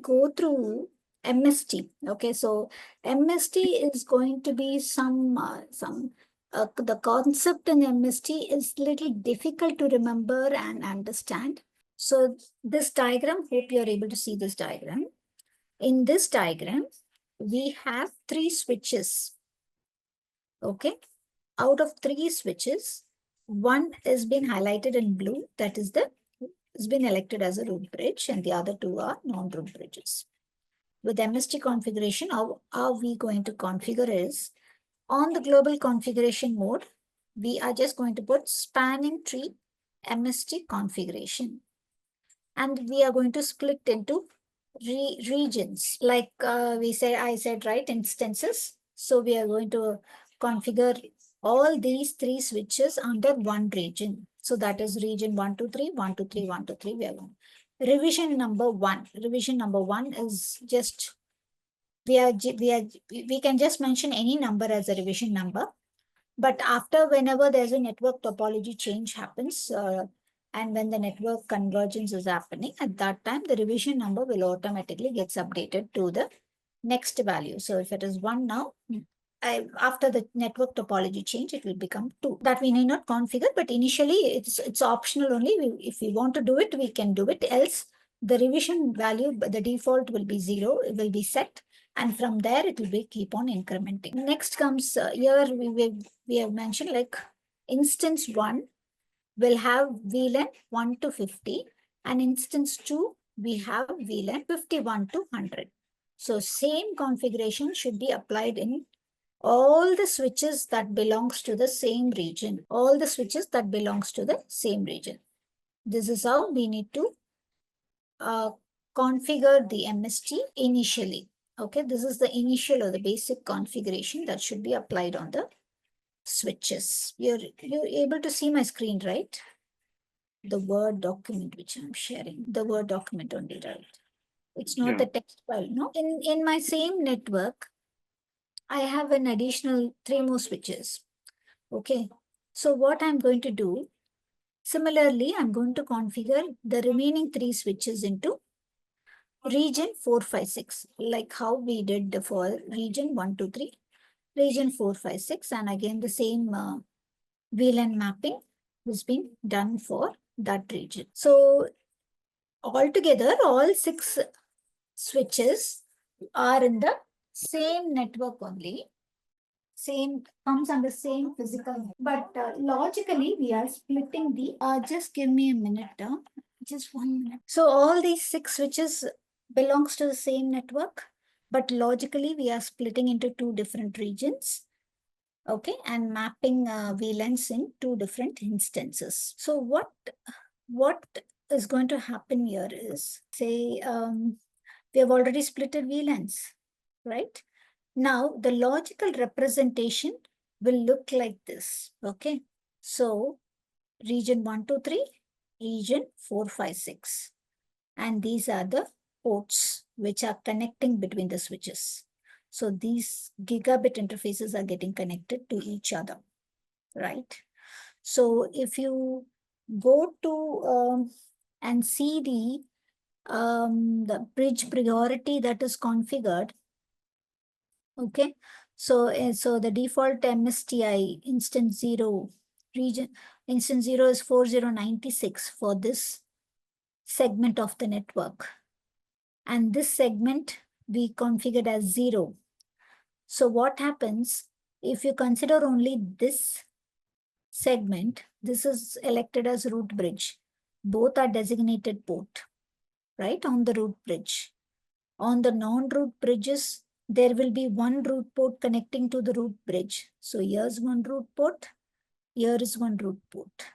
go through MST. Okay, so MST is going to be the concept in MST is little difficult to remember and understand. So this diagram, hope you're able to see this diagram. In this diagram, we have 3 switches. Okay, out of 3 switches, one has been highlighted in blue, that is has been elected as a root bridge, and the other 2 are non-root bridges. With MST configuration, how are we going to configure is, on the global configuration mode, we are just going to put spanning tree MST configuration. And we are going to split into regions, like I said, right, instances. So we are going to configure all these 3 switches under one region. So that is region 123, 123, 123. We are going. Revision number 1. Revision number 1 is just we can just mention any number as a revision number. But after, whenever there's a network topology change happens, and when the network convergence is happening, at that time, the revision number will automatically gets updated to the next value. So if it is 1 now, after the network topology change, it will become 2. That we need not configure, but initially it's optional only. If we want to do it, we can do it. Else, the revision value, the default will be 0, it will be set. And from there, it will be keep on incrementing. Next comes here, we have mentioned like instance 1 will have VLAN 1 to 50, and instance 2, we have VLAN 51 to 100. So same configuration should be applied in all the switches that belongs to the same region. All the switches that belongs to the same region. This is how we need to configure the MST initially. Okay, this is the initial or the basic configuration that should be applied on the switches. You're able to see my screen, right? The Word document which I'm sharing. The Word document only, right? It's not the text file. No, in my same network, I have an additional 3 more switches. Okay, so what I'm going to do, similarly, I'm going to configure the remaining 3 switches into region 456, like how we did for region 123, region 456, and again the same VLAN mapping has been done for that region. So altogether, all 6 switches are in the same network only. Same comes under same physical, but logically we are splitting the. Just give me a minute, just 1 minute. So all these 6 switches belongs to the same network, but logically we are splitting into 2 different regions. Okay, and mapping VLANs in 2 different instances. So what is going to happen here is, say, we have already splitted VLANs, right? Now, the logical representation will look like this, okay? So, region 123, region 456. And these are the ports which are connecting between the switches. So, these gigabit interfaces are getting connected to each other, right? So, if you go to and see the bridge priority that is configured, okay, so the default MSTI instance 0 region, instance 0 is 4096 for this segment of the network, and this segment we configured as 0. So what happens if you consider only this segment? This is elected as root bridge. Both are designated port, right, on the root bridge. On the non-root bridges, there will be one root port connecting to the root bridge. So here's one root port, here is one root port.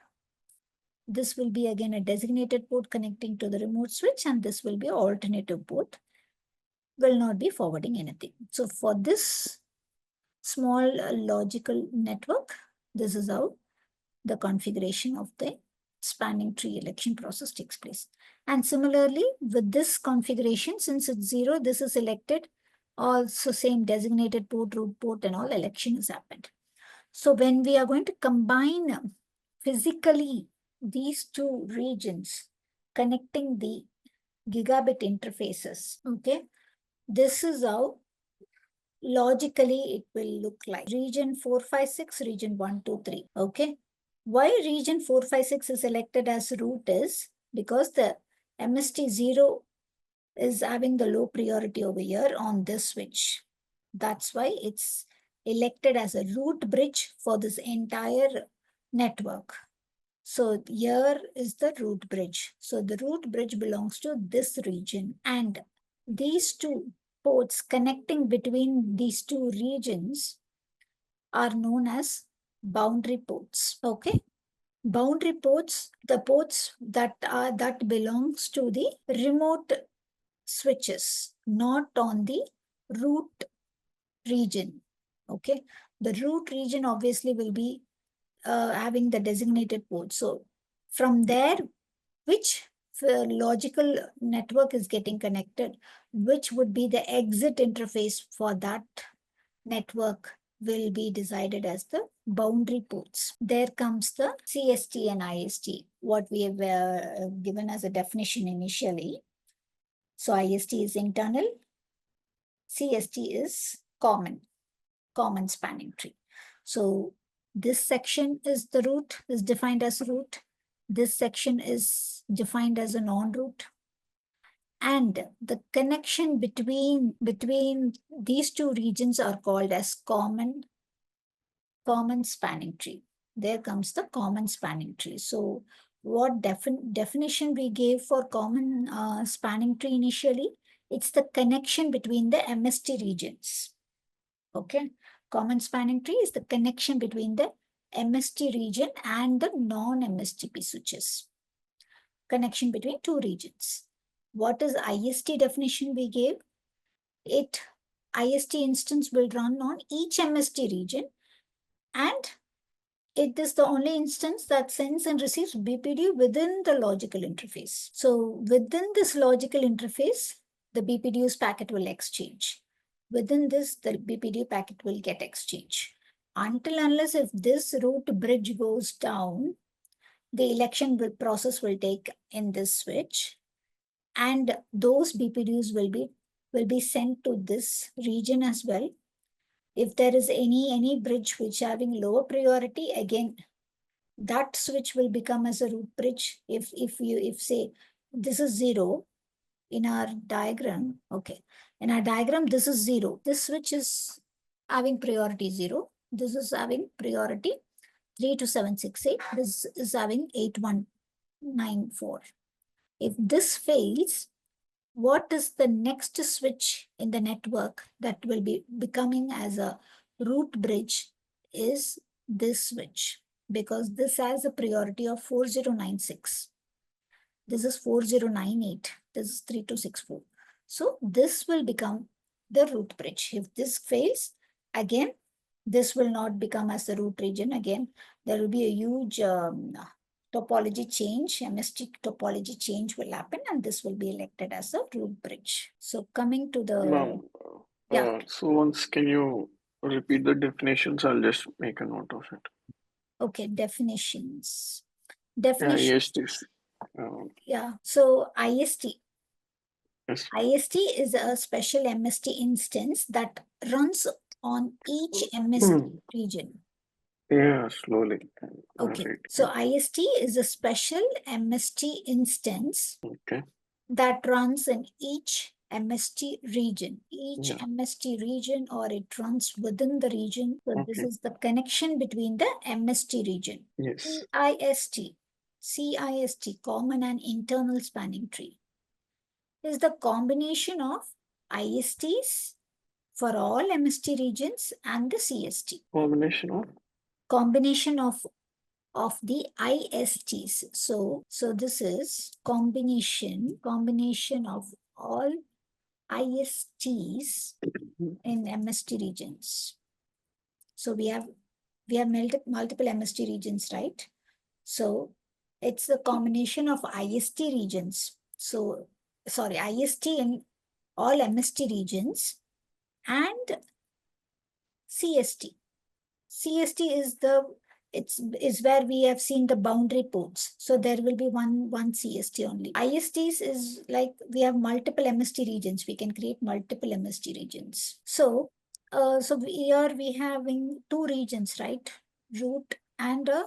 This will be again a designated port connecting to the remote switch, and this will be an alternative port, will not be forwarding anything. So for this small logical network, this is how the configuration of the spanning tree election process takes place. And similarly, with this configuration, since it's 0, this is selected, also same designated port, root port, and all election has happened. So when we are going to combine physically these 2 regions connecting the gigabit interfaces. Okay, this is how logically it will look like. Region 456, region 123. Okay, why region 456 is selected as root is because the MST0 is having the low priority over here on this switch. That's why it's elected as a root bridge for this entire network. So here is the root bridge. So the root bridge belongs to this region, and these two ports connecting between these two regions are known as boundary ports. Okay. Boundary ports, the ports that belongs to the remote switches, not on the root region. Okay. The root region obviously will be having the designated port. So from there, which logical network is getting connected, which would be the exit interface for that network will be decided as the boundary ports. There comes the CST and IST, what we have given as a definition initially. So IST is internal, CST is common spanning tree. So this section is the root, is defined as root. This section is defined as a non-root. And the connection between these two regions are called as common spanning tree. There comes the common spanning tree. So what definition we gave for common spanning tree initially? It's the connection between the MST regions. Okay. Common spanning tree is the connection between the MST region and the non-MSTP switches. Connection between two regions. What is IST definition we gave? IST instance will run on each MST region, and it is the only instance that sends and receives BPD within the logical interface. So within this logical interface, the BPDU's packet will exchange. Within this, the BPDU packet will get exchanged. Until unless if this root bridge goes down, the election process will take in this switch, and those BPDUs will be sent to this region as well. If there is any bridge which having lower priority, again, that switch will become as a root bridge. If say this is 0 in our diagram, okay, in our diagram this is 0. This switch is having priority 0. This is having priority 32768. This is having 8194. If this fails, what is the next switch in the network that will be becoming as a root bridge is this switch, because this has a priority of 4096. This is 4098. This is 3264. So this will become the root bridge. If this fails, again, this will not become as the root region. Again, there will be a huge topology change, MST topology change will happen, and this will be elected as a root bridge. So coming to the, yeah. So once can you repeat the definitions? I'll just make a note of it. Okay, definitions. Yeah, IST. Yeah, so IST. Yes. IST is a special MST instance that runs on each MST region. Yeah, slowly. Okay, Right. so IST is a special MST instance Okay. that runs in each MST region. Each Yeah. MST region, or it runs within the region. So Okay. this is the connection between the MST region. Yes. CIST, common and internal spanning tree, is the combination of ISTs for all MST regions and the CST. Combination of the ISTs. So this is combination of all ISTs in MST regions. So we have multiple MST regions, right? So it's the combination of IST regions. So sorry, IST in all MST regions and CST. CST is the is where we have seen the boundary ports. So there will be one CST only. ISTs is like we have multiple MST regions. We can create multiple MST regions. So here we having two regions, right? Root and a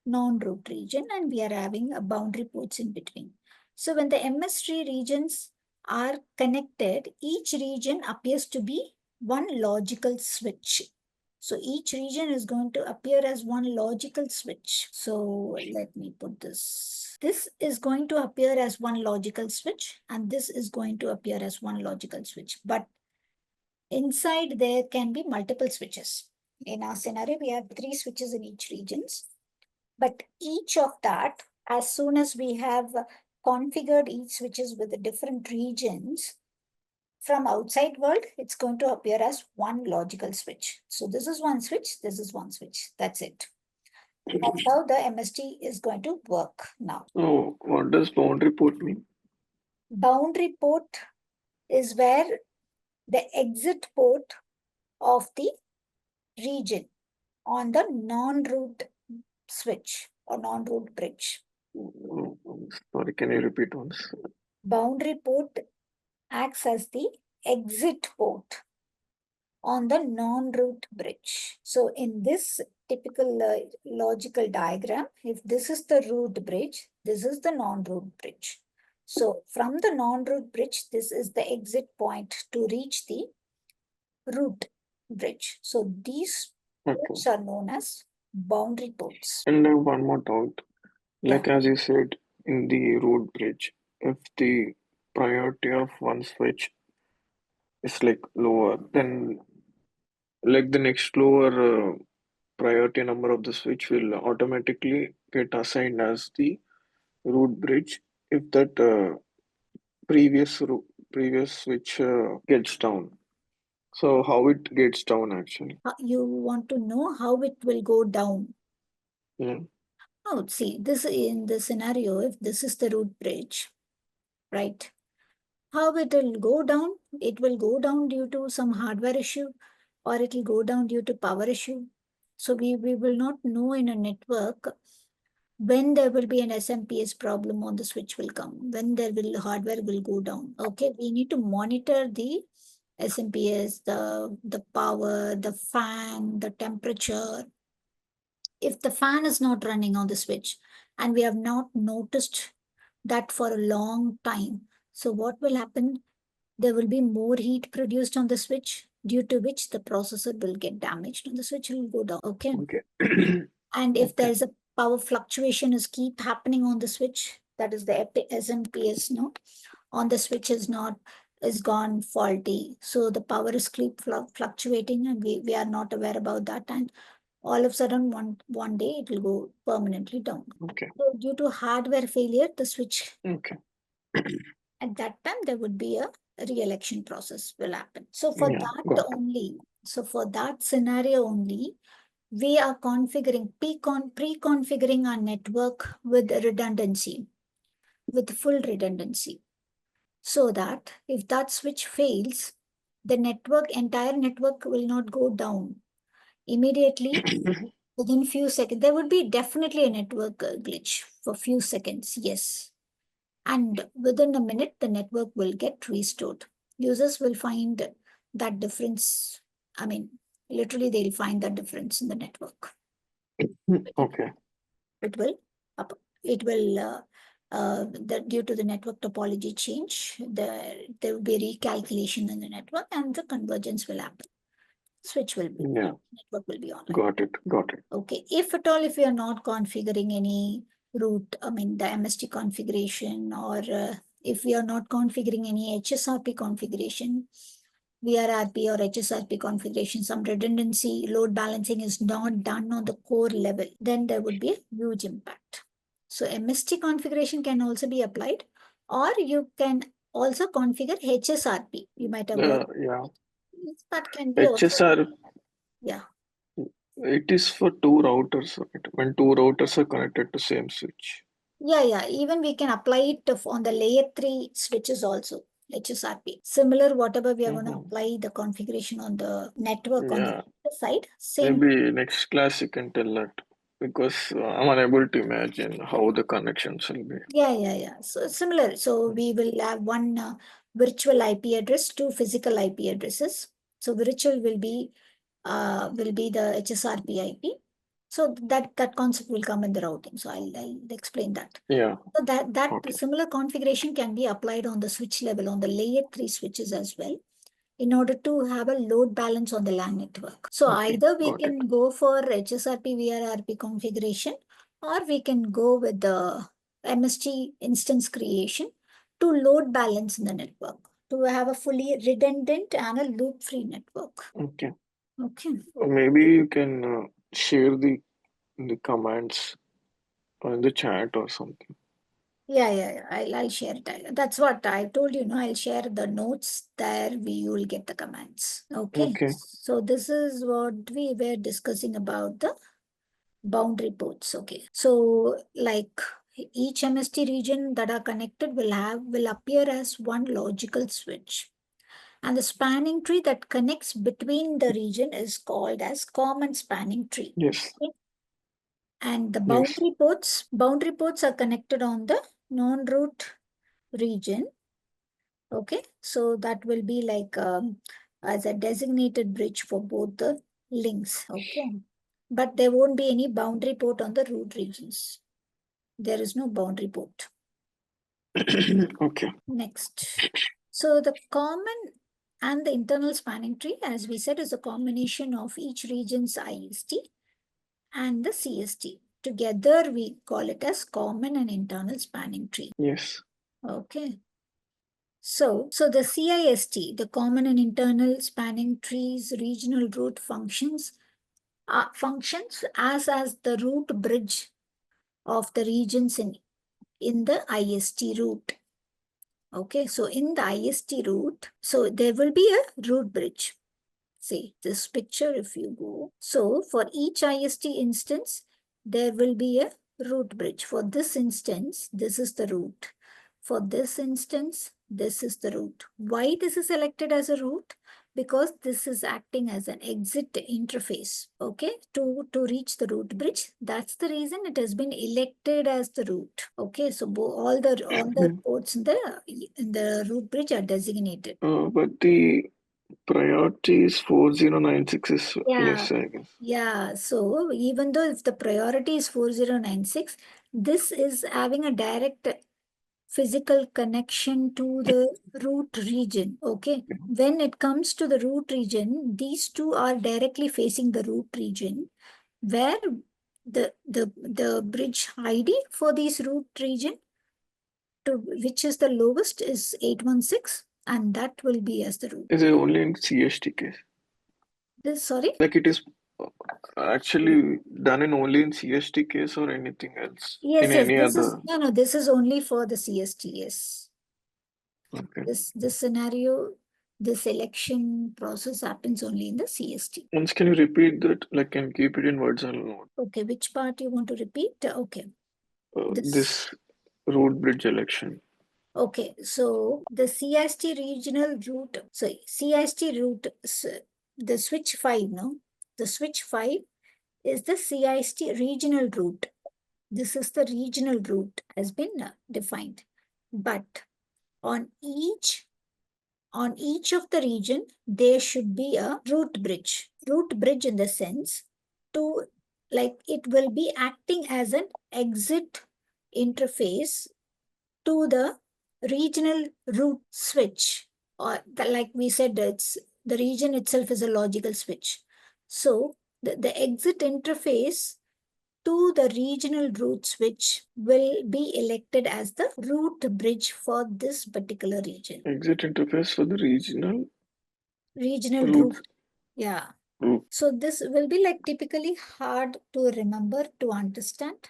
non-root region, and we are having a boundary ports in between. So when the MST regions are connected, each region appears to be one logical switch. So each region is going to appear as one logical switch. So let me put this. This is going to appear as one logical switch, and this is going to appear as one logical switch. But inside there can be multiple switches. In our scenario, we have 3 switches in each regions. But each of that, as soon as we have configured each switches with the different regions, from outside world, it's going to appear as one logical switch. So this is one switch, this is one switch. That's it. That's how the MST is going to work now. Oh, what does boundary port mean? Boundary port is where the exit port of the region on the non-root switch or non-root bridge. Oh, sorry, can you repeat once? Boundary port acts as the exit port on the non-root bridge. So in this typical logical diagram, if this is the root bridge, this is the non-root bridge. So from the non-root bridge, this is the exit point to reach the root bridge. So these ports are known as boundary ports. And one more doubt. Like as you said in the root bridge, if the priority of one switch is like lower, then like the next lower priority number of the switch will automatically get assigned as the root bridge if that previous switch gets down. So how it gets down actually? You want to know how it will go down? Yeah. Oh, see, this in the scenario, if this is the root bridge, right? How it will go down? It will go down due to some hardware issue, or it will go down due to power issue. So we will not know in a network when there will be an SMPS problem on the switch will come, when there will hardware will go down. Okay, we need to monitor the SMPS, the power, the fan, the temperature. If the fan is not running on the switch and we have not noticed that for a long time, so what will happen? There will be more heat produced on the switch, due to which the processor will get damaged and the switch will go down. Okay. Okay. And if Okay. there's a power fluctuation is keep happening on the switch, that is the SMPS, no, on the switch is gone faulty. So the power is keep fluctuating, and we are not aware about that. And all of a sudden, one day it will go permanently down. Okay. So due to hardware failure, the switch, Okay. at that time there would be a re-election process will happen. So for Yeah, that got it. only, so for that scenario only, we are configuring, pre-configuring our network with redundancy, with full redundancy, so that if that switch fails, the entire network will not go down immediately. Within few seconds, there would be definitely a network glitch for few seconds, yes. And within a minute, the network will get restored. Users will find that difference. I mean, literally, they'll find that difference in the network. Okay. It will due to the network topology change, there will be recalculation in the network and the convergence will happen. Switch will be, Yeah, network will be online. got it. Got it. Okay, if at all, if we are not configuring any route, I mean the MST configuration, or if we are not configuring any HSRP configuration, VRRP or HSRP configuration, some redundancy, load balancing is not done on the core level, then there would be a huge impact. So MST configuration can also be applied, or you can also configure HSRP. You might have heard. Yeah. That can be also, HSR, yeah. it is for two routers, right? When two routers are connected to same switch. Yeah. Even we can apply it on the layer 3 switches also, HSRP. Similar, whatever we are going to apply the configuration on the network on the Yeah. side, same. Maybe next class you can tell that because I'm unable to imagine how the connections will be. Yeah. So similar. So we will have one virtual IP address, two physical IP addresses. So virtual will be the HSRP IP. So that concept will come in the routing. So I'll explain that. Yeah, So that okay, similar configuration can be applied on the switch level on the layer 3 switches as well, in order to have a load balance on the LAN network. So okay, either we got it. can go for HSRP VRRP configuration, or we can go with the MST instance creation to load balance in the network, to have a fully redundant and a loop-free network. Okay. Okay. Maybe you can share the commands in the chat or something. Yeah. I'll share it. That's what I told you. No, I'll share the notes there. You will get the commands. Okay. Okay. So this is what we were discussing about the boundary ports. Okay. So like each MST region that are connected will appear as one logical switch. And the spanning tree that connects between the region is called as common spanning tree. Yes. Okay. And the Yes. boundary ports are connected on the non-root region. Okay. So that will be like as a designated bridge for both the links. Okay. But there won't be any boundary port on the root regions. There is no boundary port. Okay. Next. So the common and the internal spanning tree, as we said, is a combination of each region's IST and the CST. Together, we call it as common and internal spanning tree. Yes. Okay. So the CIST, the common and internal spanning trees regional root functions as the root bridge of the regions in the IST root. Okay, so in the IST root, so there will be a root bridge. See this picture if you go. So for each IST instance, there will be a root bridge. For this instance, this is the root. For this instance, this is the root. Why this is selected as a root? Because this is acting as an exit interface, okay, to reach the root bridge. That's the reason it has been elected as the root. Okay, so all the ports in the root bridge are designated. But the priority is 4096 is Yeah, less, I guess. yeah. So even though if the priority is 4096, this is having a direct physical connection to the root region. Okay. When it comes to the root region, these two are directly facing the root region, where the bridge ID for this root region, to which is the lowest, is 816, and that will be as the root. Is it only in CST case? This, sorry? Like it is actually done in only in CST case or anything else? In Yes, any this is, other? no, this is only for the CST, yes. Okay. This scenario, this election process happens only in the CST. Once can you repeat that? Like can keep it in words and note. Okay, which part you want to repeat? Okay, this. This road bridge election. Okay, so the CST regional route, so CST route, the switch 5, no? The switch 5 is the CST regional route. This is the regional route has been defined. But on each of the region, there should be a root bridge. Root bridge in the sense to, like, it will be acting as an exit interface to the regional root switch, or like we said, it's the region itself is a logical switch. So the exit interface to the regional root switch will be elected as the root bridge for this particular region. Exit interface for the regional Root. route. Yeah. route. So this will be like typically hard to remember, to understand,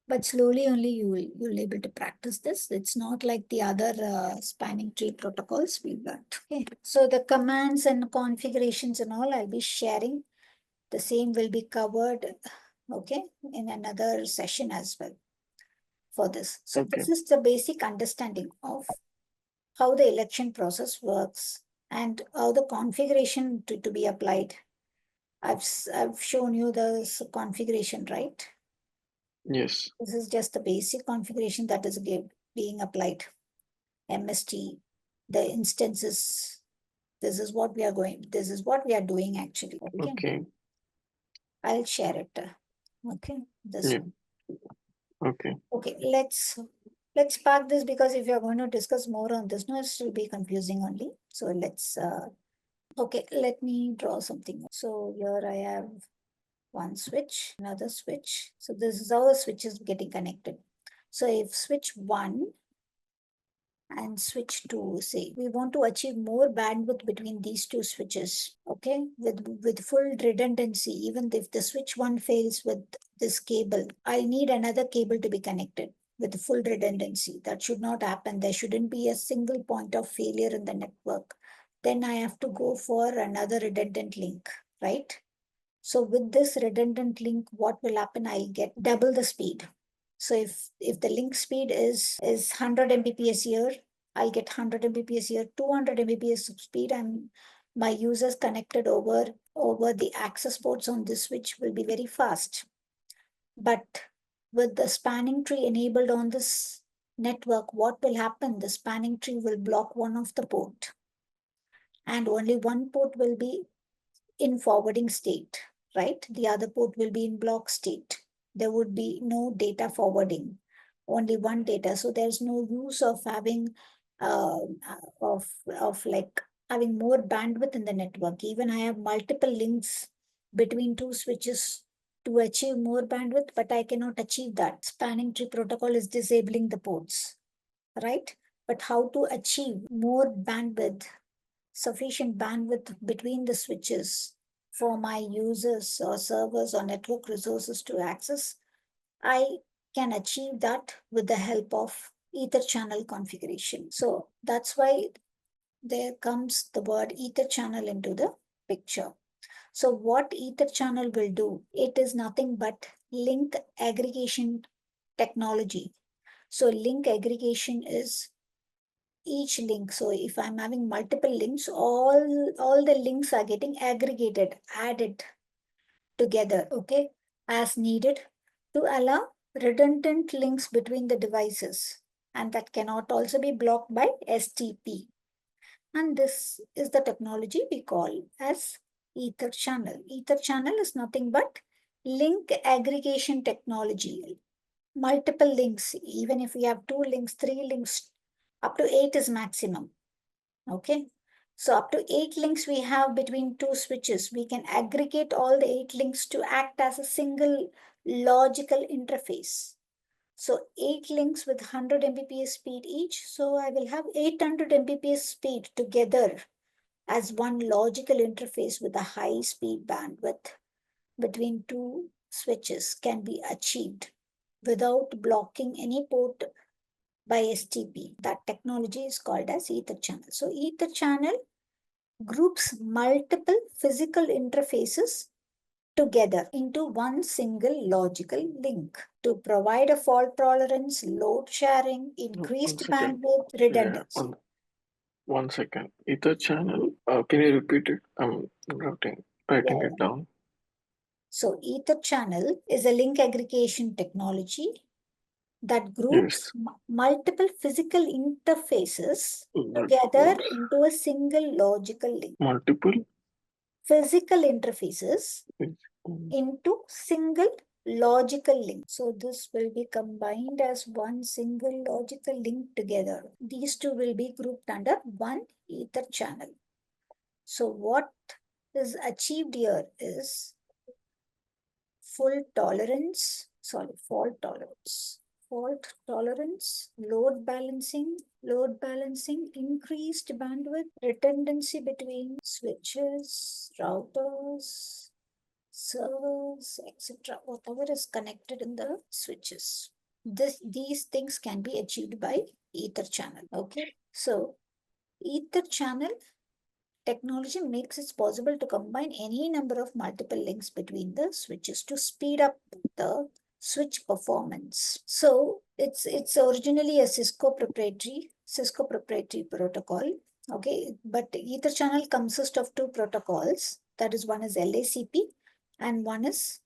but slowly only you'll able to practice this. It's not like the other spanning tree protocols we learned. Okay. So the commands and configurations and all I'll be sharing. The same will be covered, okay, in another session as well for this. So Okay. this is the basic understanding of how the election process works and how the configuration to be applied I've shown you the configuration, right? Yes. This is just the basic configuration that is being applied. MST, the instances, this is what we are doing actually. Okay. Okay. I'll share it. Okay. This Yeah. one. Okay. Okay, let's park this, because if you're going to discuss more on this, no, it will be confusing only. So let's okay, let me draw something. So here I have one switch, another switch. So this is how the switch is getting connected. So if switch 1 and switch 2, say we want to achieve more bandwidth between these two switches, okay, with full redundancy. Even if the switch 1 fails with this cable, I need another cable to be connected with full redundancy. That should not happen. There shouldn't be a single point of failure in the network. Then I have to go for another redundant link, right? So with this redundant link, what will happen? I'll get double the speed. So if the link speed is 100 Mbps here, I'll get 100 Mbps here, 200 Mbps speed, and my users connected over the access ports on this switch will be very fast. But with the spanning tree enabled on this network, what will happen? The spanning tree will block one of the port, and only one port will be in forwarding state, right? The other port will be in block state. There would be no data forwarding, only one data. So there's no use of having of like having more bandwidth in the network. Even I have multiple links between two switches to achieve more bandwidth, but I cannot achieve that. Spanning tree protocol is disabling the ports, right? But how to achieve more bandwidth, sufficient bandwidth between the switches for my users or servers or network resources to access, I can achieve that with the help of Ether channel configuration. So that's why there comes the word Ether channel into the picture. So what Ether channel will do, it is nothing but link aggregation technology. So link aggregation is each link. So if I'm having multiple links, all the links are getting aggregated, added together, okay, as needed to allow redundant links between the devices. And that cannot also be blocked by STP. And this is the technology we call as Ether channel. Ether channel is nothing but link aggregation technology. Multiple links, even if we have 2 links, 3 links, up to 8 is maximum. Okay. So up to 8 links we have between two switches. We can aggregate all the 8 links to act as a single logical interface. So 8 links with 100 Mbps speed each. So I will have 800 Mbps speed together as one logical interface with a high speed bandwidth between two switches can be achieved without blocking any port by STP. That technology is called as Ether channel. So Ether channel groups multiple physical interfaces together into one single logical link to provide a fault tolerance, load sharing, Oh, one increased second. bandwidth, Yeah. redundancy. One second. Ether channel. Can you repeat it? I'm writing Yeah. it down. So Ether channel is a link aggregation technology that groups Yes. multiple physical interfaces That together groups into a single logical link. multiple. Physical interfaces Is- into single logical link. So this will be combined as one single logical link together. These two will be grouped under one Ether channel. So what is achieved here is fault tolerance, load balancing, increased bandwidth, redundancy between switches, routers, servers, etc., whatever is connected in the switches. These things can be achieved by Ether channel. Okay, so Ether channel technology makes it possible to combine any number of multiple links between the switches to speed up the switch performance. So it's originally a Cisco proprietary protocol. Okay, but Ether channel consists of two protocols. that is one is LACP and one is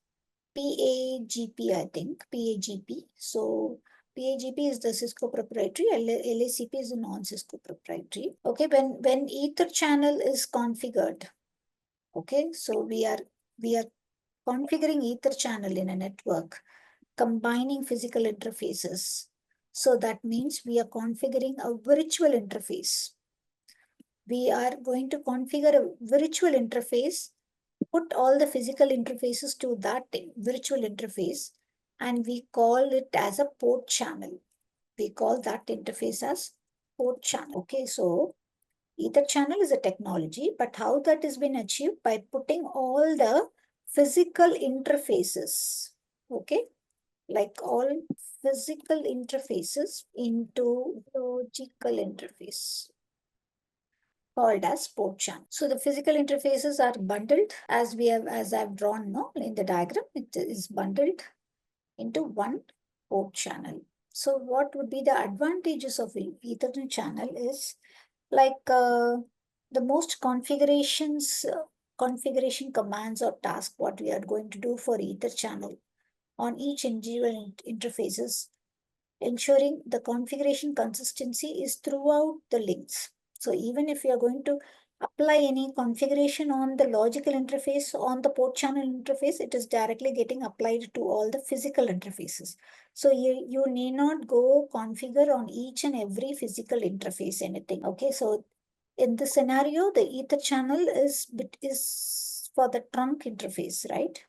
PAGP, I think, PAGP. So PAGP is the Cisco proprietary, LACP is the non-Cisco proprietary. Okay, when ether channel is configured, okay, so we are configuring ether channel in a network, combining physical interfaces. So that means we are configuring a virtual interface. We are going to configure a virtual interface, put all the physical interfaces to that virtual interface, and we call it as a port channel. We call that interface as port channel. Okay, so ether channel is a technology, but how that has been achieved? By putting all the physical interfaces, okay, like all physical interfaces into logical interface called as port channel. So the physical interfaces are bundled as I've drawn no in the diagram. It is bundled into one port channel. So what would be the advantages of Ethernet channel is like the most configuration commands or task what we are going to do for Ether channel on each individual interfaces, ensuring the configuration consistency is throughout the links. So even if you are going to apply any configuration on the logical interface on the port channel interface, it is directly getting applied to all the physical interfaces. So you need not go configure on each and every physical interface anything. Okay, so in this scenario, the ether channel is for the trunk interface, right?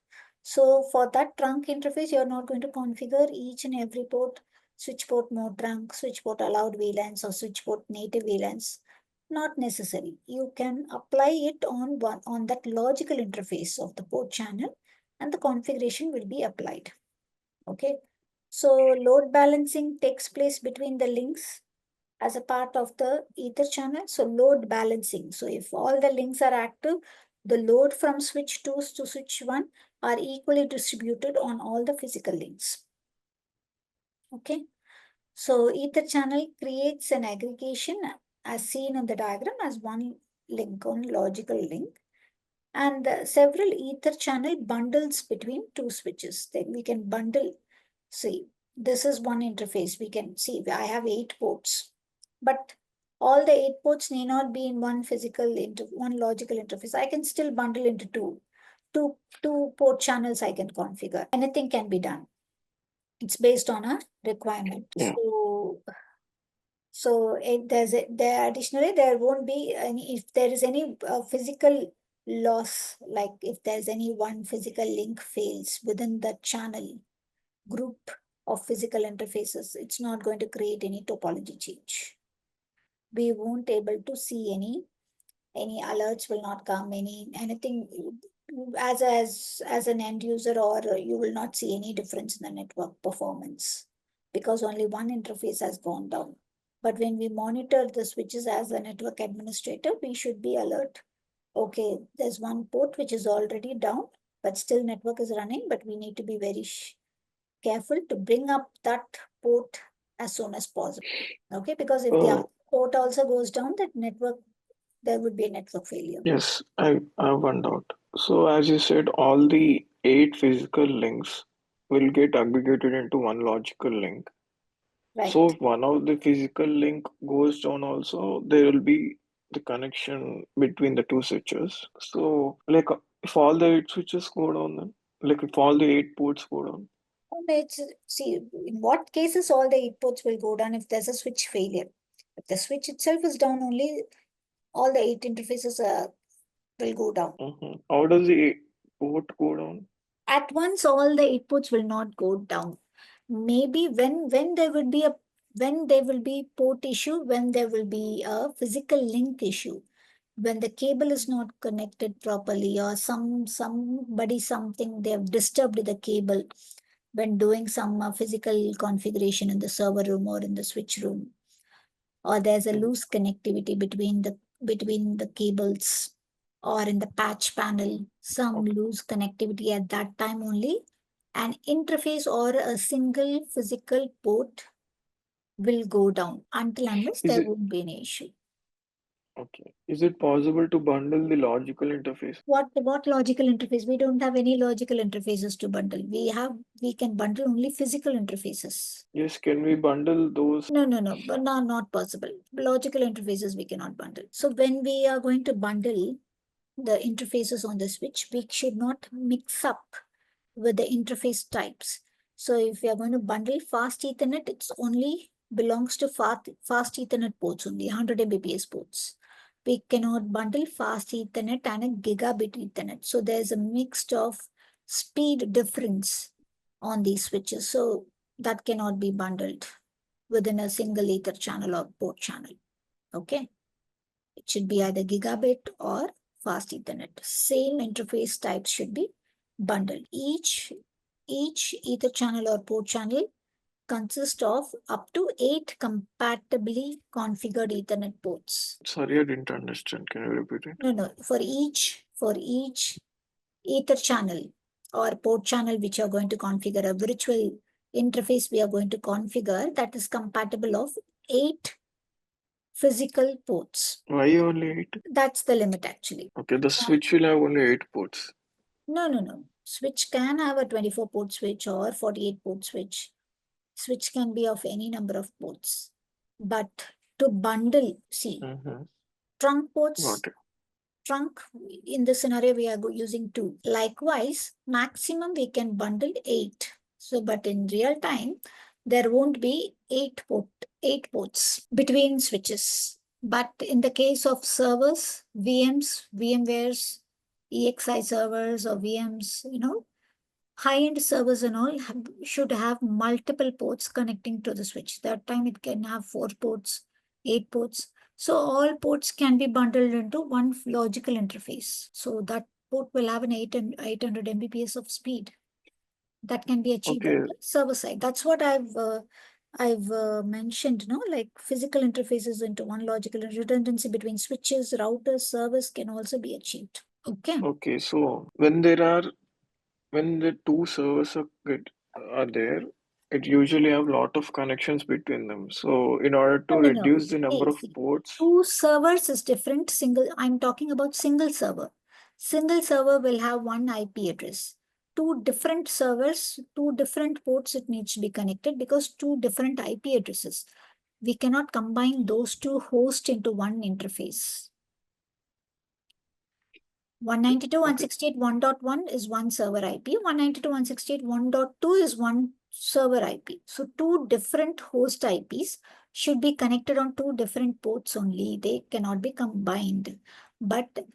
So for that trunk interface, you're not going to configure each and every port, switch port mode trunk, switch port allowed VLANs or switch port native VLANs. Not necessary. You can apply it on that logical interface of the port channel, and the configuration will be applied. Okay. So load balancing takes place between the links as a part of the ether channel. So load balancing. So if all the links are active, the load from switch 2 to switch 1 are equally distributed on all the physical links. Okay. So ether channel creates an aggregation as seen in the diagram as one link, on logical link. And several ether channel bundles between two switches. Then we can bundle. See, this is one interface. We can see I have 8 ports, but all the 8 ports need not be in one one logical interface. I can still bundle into two port channels I can configure. Anything can be done. It's based on a requirement. Yeah. So additionally there won't be any, if there is any physical loss, like if there's any one physical link fails within the channel group of physical interfaces, it's not going to create any topology change. We won't able to see any alerts will not come, anything as an end user, or you will not see any difference in the network performance because only one interface has gone down. But when we monitor the switches as a network administrator, we should be alert. Okay, there's one port which is already down, but still network is running, but we need to be very careful to bring up that port as soon as possible. Okay, because if the other port also goes down, there would be a network failure. Yes, I have one doubt. So as you said, all the 8 physical links will get aggregated into one logical link. Right. So if one of the physical link goes down also, there will be the connection between the two switches. So like if all the 8 switches go down then, like if all the 8 ports go down. See, in what cases all the 8 ports will go down if there's a switch failure. If the switch itself is down, only all the 8 interfaces will go down. How does the port go down? At once, all the 8 ports will not go down. Maybe when there will be port issue, when there will be a physical link issue, when the cable is not connected properly, or something they have disturbed the cable when doing some physical configuration in the server room or in the switch room, or there's a loose connectivity between the cables, or in the patch panel, some loose connectivity at that time only, an interface or a single physical port will go down until unless Is there it won't be an issue. Okay. Is it possible to bundle the logical interface? What logical interface? We don't have any logical interfaces to bundle. We can bundle only physical interfaces. Yes, can we bundle those? No, but not possible. Logical interfaces we cannot bundle. So when we are going to bundle the interfaces on the switch, we should not mix up with the interface types. So if we are going to bundle fast Ethernet, it's only belongs to fast Ethernet ports only, 100 Mbps ports. We cannot bundle fast Ethernet and a gigabit Ethernet. So there's a mix of speed difference on these switches. So that cannot be bundled within a single ether channel or port channel. Okay. It should be either gigabit or fast Ethernet. Same interface types should be bundled. Each ether channel or port channel consists of up to 8 compatibly configured Ethernet ports. Sorry, I didn't understand. Can you repeat it? No. For each ether channel or port channel which are going to configure, a virtual interface we are going to configure, that is compatible of 8 physical ports. Why only 8? That's the limit actually. Okay, the switch will have only 8 ports. No. Switch can have a 24 port switch or 48 port switch. Switch can be of any number of ports. But to bundle, see, trunk ports, Got it. trunk, in this scenario, we are using 2. Likewise, maximum we can bundle 8. So, but in real time, there won't be 8 ports between switches. But in the case of servers, VMs, VMwares, EXI servers or VMs, high-end servers and all should have multiple ports connecting to the switch. That time it can have 4 ports, 8 ports. So all ports can be bundled into one logical interface. So that port will have an 800 Mbps of speed. That can be achieved on the server side. That's what I've mentioned, like physical interfaces into one logical redundancy between switches, routers, servers can also be achieved. Okay. Okay, so when the two servers are there, it usually have lot of connections between them. So in order to No. reduce the number of See, ports, 2 servers is different. I'm talking about single server. Single server will have one IP address. 2 different servers, 2 different ports it needs to be connected because 2 different IP addresses. We cannot combine those 2 hosts into one interface. 192.168.1.1 is one server IP. 192.168.1.2 is one server IP. So 2 different host IPs should be connected on 2 different ports only. They cannot be combined. But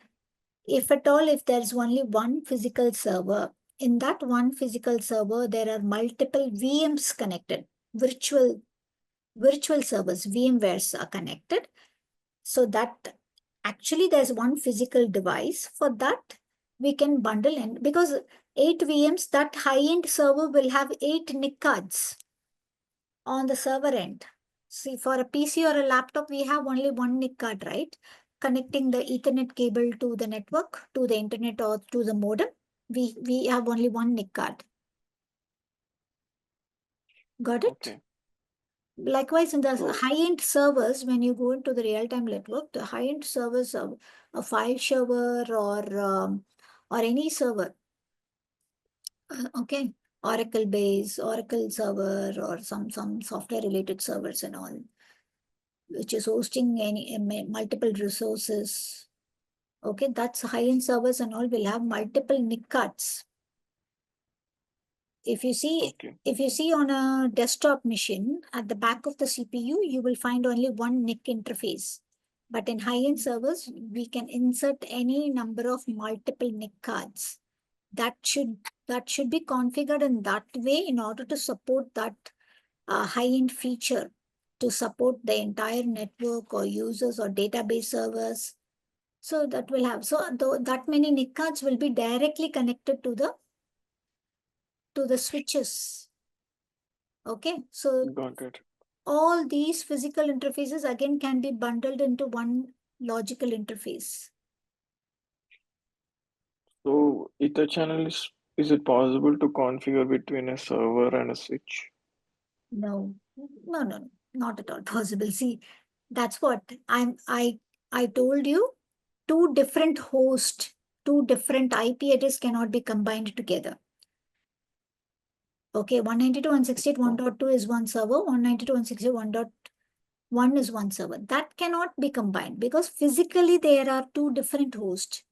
if at all, if there's only one physical server, in that one physical server, there are multiple VMs connected, virtual servers, VMwares are connected. So that actually there's one physical device. For that, we can bundle in because 8 VMs, that high-end server will have 8 NIC cards on the server end. See, for a PC or a laptop, we have only one NIC card, right? Connecting the Ethernet cable to the network, to the internet or to the modem. We have only one NIC card. Got it? okay. Likewise, in the high-end servers, when you go into the real-time network, the high-end servers of a file server or any server, okay, Oracle base, Oracle server, or some software-related servers and all, which is hosting multiple resources. Okay, that's high-end servers and all will have multiple NIC cards. If you see on a desktop machine, at the back of the CPU, you will find only one NIC interface. But in high-end servers, we can insert any number of multiple NIC cards. That should be configured in that way in order to support that high-end feature, to support the entire network or users or database servers. So that will have, that many NIC cards will be directly connected to the switches. Okay, so Got it. all these physical interfaces again can be bundled into one logical interface. So Ether channel is it possible to configure between a server and a switch? No, not at all possible. See, that's what I I told you, two different hosts, two different IP address cannot be combined together. Okay, 192.168.1.2 is one server, 192.168.1.1 is one server. That cannot be combined because physically there are two different hosts.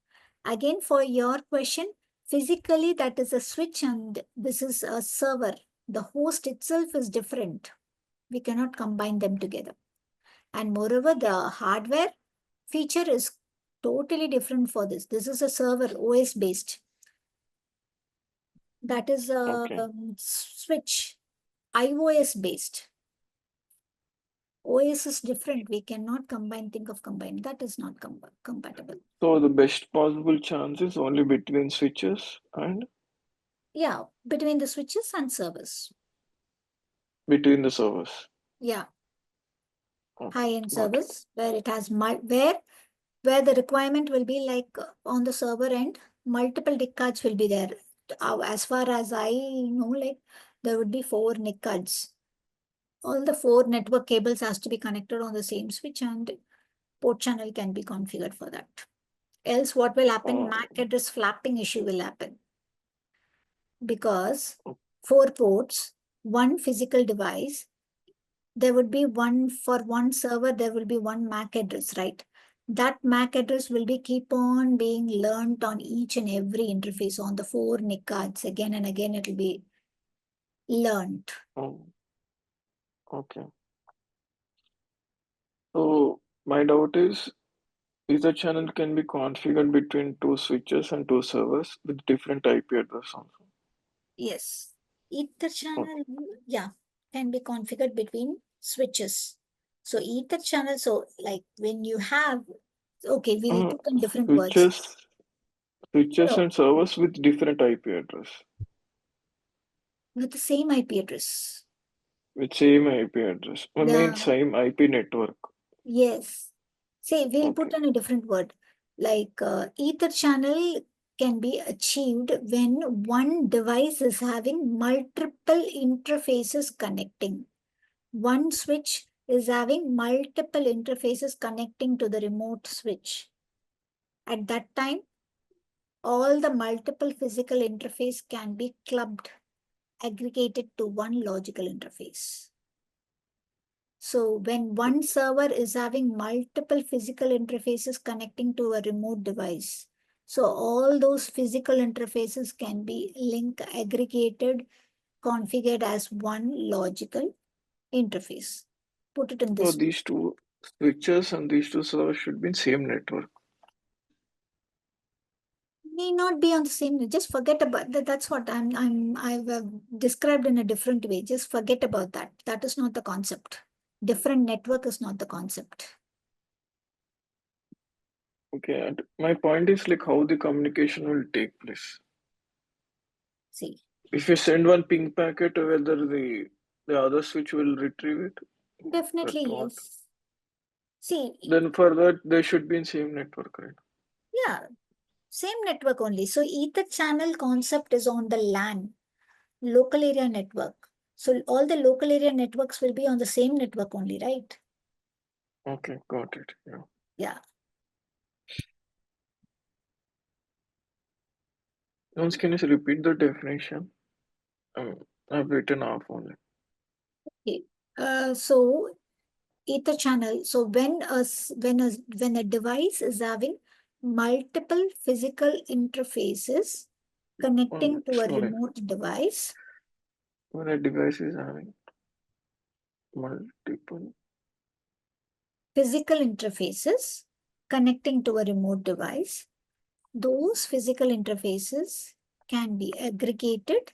Again, for your question, physically that is a switch and this is a server. The host itself is different. We cannot combine them together. And moreover, the hardware feature is totally different for this. This is a server OS based. That is a Okay. switch, iOS based. OS is different. We cannot think of combine. That is not compatible. So the best possible chance is only between switches and Yeah, between the switches and servers. between the servers. Yeah, Okay, high-end got it. servers where it has where the requirement will be like on the server end, multiple NIC cards will be there. As far as I know, like there would be 4 NIC cards. All the 4 network cables has to be connected on the same switch and port channel can be configured for that. Else what will happen? Uh, MAC address flapping issue will happen because o- 4 ports, 1 physical device, there would be one for one server, there will be one MAC address, right? That MAC address will be keep on being learned on each and every interface on the 4 NIC cards. Again and again, it will be learned. oh, okay. So my doubt is Ether channel can be configured between two switches and two servers with different IP address also. Yes. Ether Okay. channel, yeah, can be configured between switches. So ether channel, so like when you have, okay, we Uh, put in different words. switches, switches No, and servers with different IP address, with the same IP address. with same IP address. I mean Yeah, same IP network. yes. Say, we'll Okay. put in a different word. Like ether channel can be achieved when one device is having multiple interfaces connecting. One switch is having multiple interfaces connecting to the remote switch. At that time, all the multiple physical interface can be clubbed, aggregated to one logical interface. So when one server is having multiple physical interfaces connecting to a remote device, so all those physical interfaces can be linked, aggregated, configured as one logical interface. Put it in So this way. these two switches and these two servers should be in same network. May not be on the same. Just forget about that. That's what I've described in a different way. Just forget about that. That is not the concept. Different network is not the concept. Okay, and my point is like how the communication will take place. See, If you send one ping packet, whether the other switch will retrieve it, that definitely what? yes. See, Then for that they should be in same network, right? yeah, same network only. So ether channel concept is on the LAN, local area network. So all the local area networks will be on the same network only, right? Okay, got it. Yeah. Yeah. Once can you repeat the definition? I've written off only. Okay. So ether channel. So when a device is having multiple physical interfaces 1 minute, connecting to a slowly. remote device, When a device is having multiple, physical interfaces connecting to a remote device, those physical interfaces can be aggregated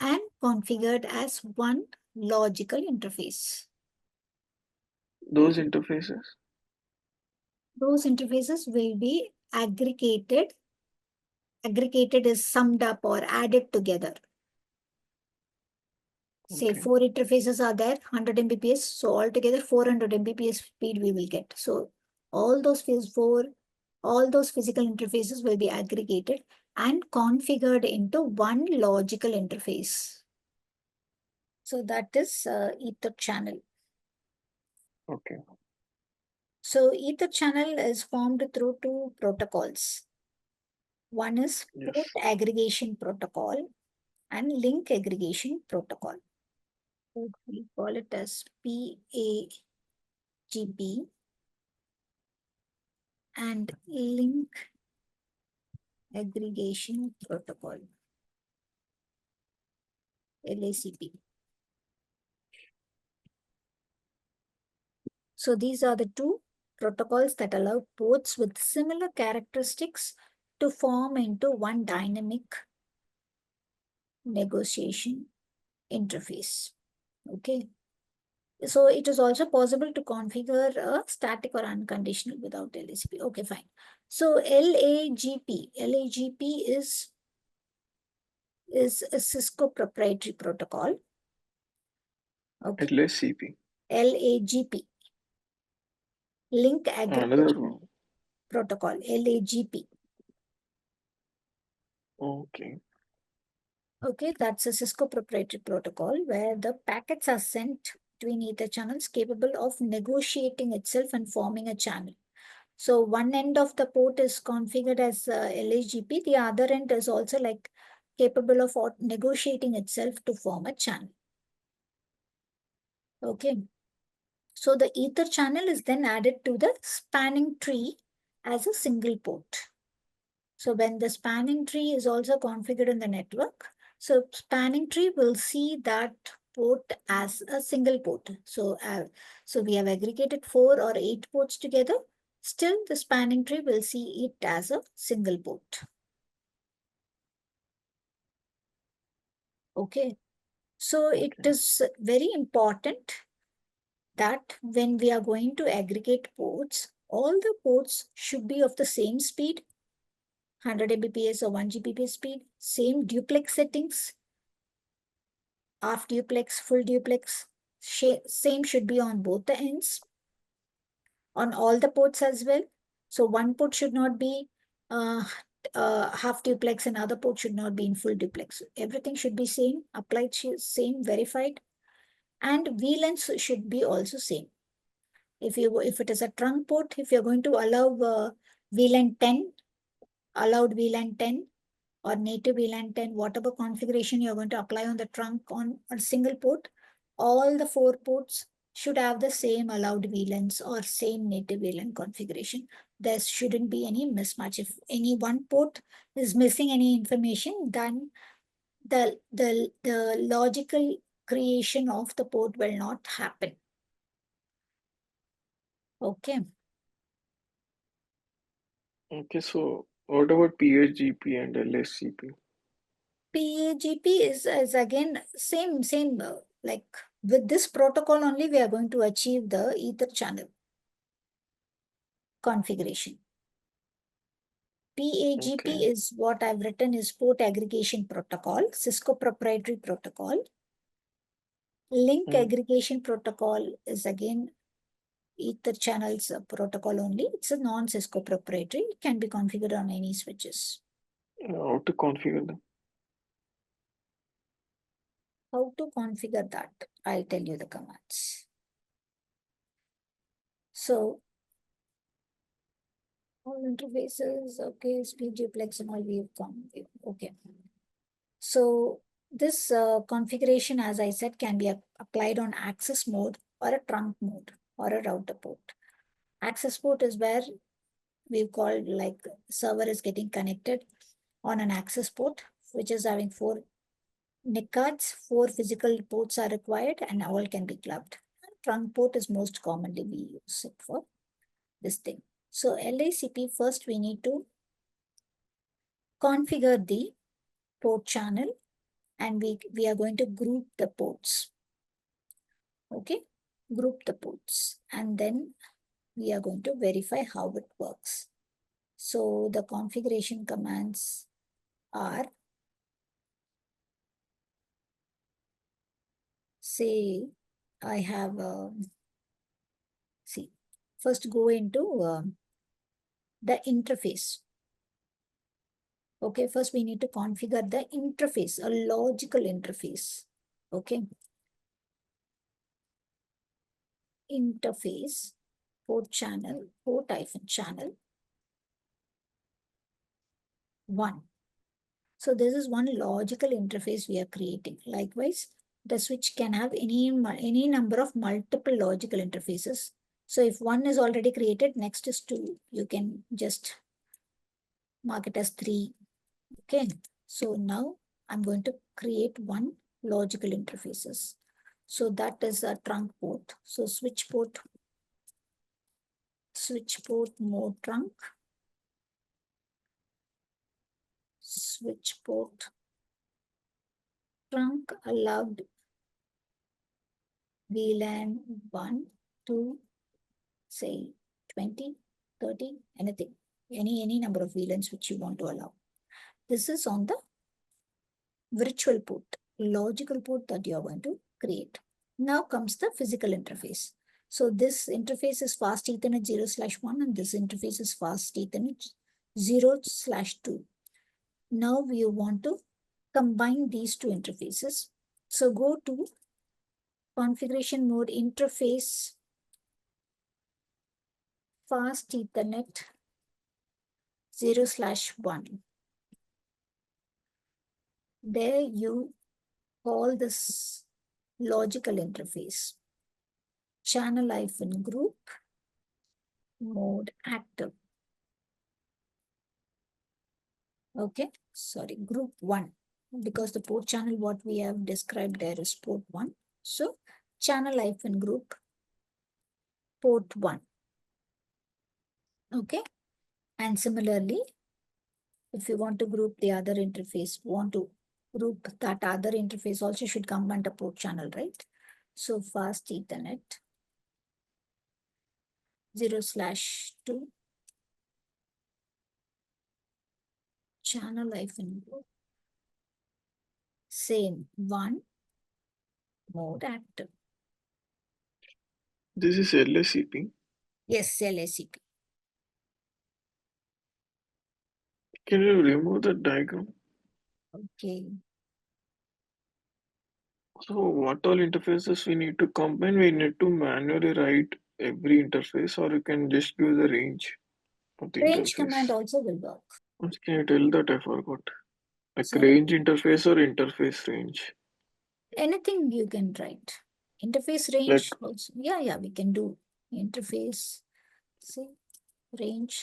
and configured as one logical interface. those interfaces. Those interfaces will be aggregated. Aggregated is summed up or added together. Say Okay. 4 interfaces are there, 100 Mbps. So altogether 400 Mbps speed we will get. So all those all those physical interfaces will be aggregated and configured into one logical interface. So that is ether channel. Okay. So Ether channel is formed through two protocols. One is port Yes. aggregation protocol and link aggregation protocol. We call it as PAGP and link aggregation protocol, LACP. So these are the two protocols that allow ports with similar characteristics to form into one dynamic negotiation interface. Okay. So it is also possible to configure a static or unconditional without LACP. Okay, fine. So LAGP is a Cisco proprietary protocol. Okay. LACP. LAGP, link Another aggregation one. protocol, LAGP. Okay. Okay, that's a Cisco proprietary protocol where the packets are sent between ether channels capable of negotiating itself and forming a channel. So one end of the port is configured as LAGP, the other end is also like capable of negotiating itself to form a channel. Okay. So the ether channel is then added to the spanning tree as a single port. So when the spanning tree is also configured in the network, so spanning tree will see that port as a single port. So we have aggregated 4 or 8 ports together. Still, the spanning tree will see it as a single port. Okay. So it Okay. is very important that when we are going to aggregate ports, all the ports should be of the same speed, 100 Mbps or 1 Gbps speed, same duplex settings, half duplex, full duplex, same should be on both the ends, on all the ports as well. So one port should not be half duplex and other port should not be in full duplex. Everything should be same, applied same, verified, and VLANs should be also same. If it is a trunk port, if you're going to allow VLAN 10, allowed VLAN 10, or native VLAN 10, whatever configuration you're going to apply on the trunk on a single port, all the 4 ports should have the same allowed VLANs or same native VLAN configuration. There shouldn't be any mismatch. If any one port is missing any information, then the logical creation of the port will not happen. Okay. Okay, so what about PHGP and LSCP? PAGP is again same, like with this protocol only we are going to achieve the ether channel configuration. PAGP Okay. is what I've written is port aggregation protocol, Cisco proprietary protocol. Link Hmm. aggregation protocol is again ether channels protocol only. It's a non-Cisco proprietary. It can be configured on any switches. How to configure them? How to configure that? I'll tell you the commands. So all interfaces, okay, speed duplex and all we've come. Okay. So this configuration, as I said, can be applied on access mode or a trunk mode or a router port. Access port is where we've called like server is getting connected on an access port, which is having 4 NIC cards, 4 physical ports are required and all can be clubbed. Trunk port is most commonly we use it for this thing. So LACP, first we need to configure the port channel and we are going to group the ports. Okay, group the ports and then we are going to verify how it works. So the configuration commands are, say I have, see, first go into the interface. Okay, first we need to configure the interface, a logical interface. Okay, interface. port channel, port-channel 1. So this is one logical interface we are creating. Likewise, the switch can have any number of multiple logical interfaces. So if one is already created, next is 2. You can just mark it as 3. Okay. So now I'm going to create one logical interfaces. So that is a trunk port. So switch port mode trunk, switch port trunk allowed VLAN 1 to say 20, 30, anything, any number of VLANs which you want to allow. This is on the virtual port, logical port that you are going to create. Now comes the physical interface. So this interface is fast Ethernet 0/1 and this interface is fast Ethernet 0/2. Now we want to combine these two interfaces. So go to configuration mode interface fast Ethernet 0/1. There you call this logical interface channel-group mode active. Okay, sorry, group 1, because the port channel what we have described there is port 1. So channel-group port 1. Okay, and similarly, if you want to group the other interface, want to group that other interface also should come under port channel, right? So fast Ethernet 0/2 channel-group same 1 mode active. This is LACP. Yes, LACP. Can you remove the diagram? Okay. So what all interfaces we need to combine? We need to manually write every interface, or you can just give the range of the Range interface. command also will work. Can you tell that? I forgot. Like Sorry? range interface or interface range? Anything you can write. Interface range also. Yeah, we can do interface. See, range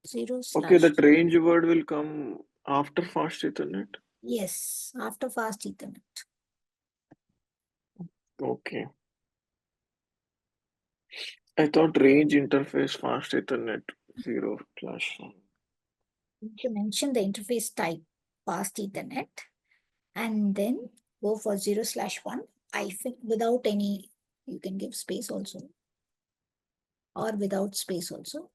0/. Okay, that range word will come after fast Ethernet. Yes, after fast Ethernet. Okay. I thought range interface fast Ethernet 0/1. To mention the interface type, fast Ethernet, and then go for 0/1 hyphen without any, you can give space also, or without space also.